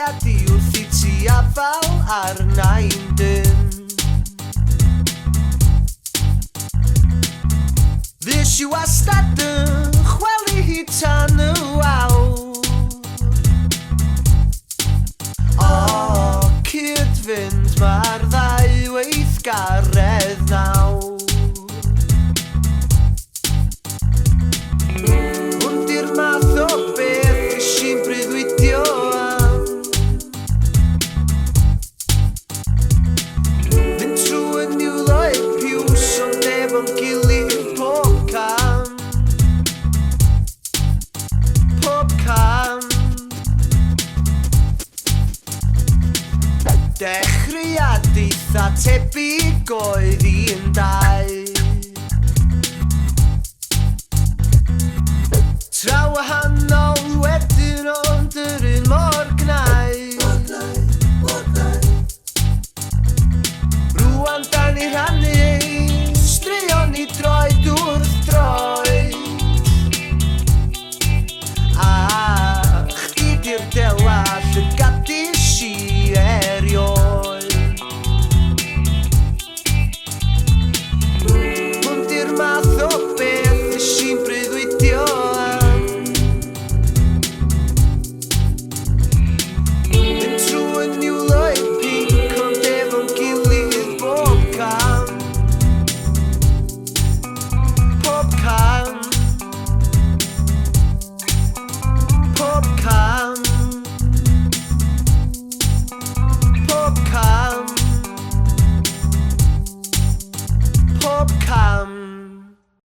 dechreuad I wrth I ti afal ar nain dyn. Fes I wastad yn chwelu hi tan y wawr. O, cyd-fynd mae'r ddau weithgaredd nawr. Hwn di'r math o beth ys i'n breuddwydio am. Fynd trwy y niwloedd piws ond efo'n gilydd pob cam. Pob cam. Dechreuad eitha tebyg oedd i'n dau. Tra wahanol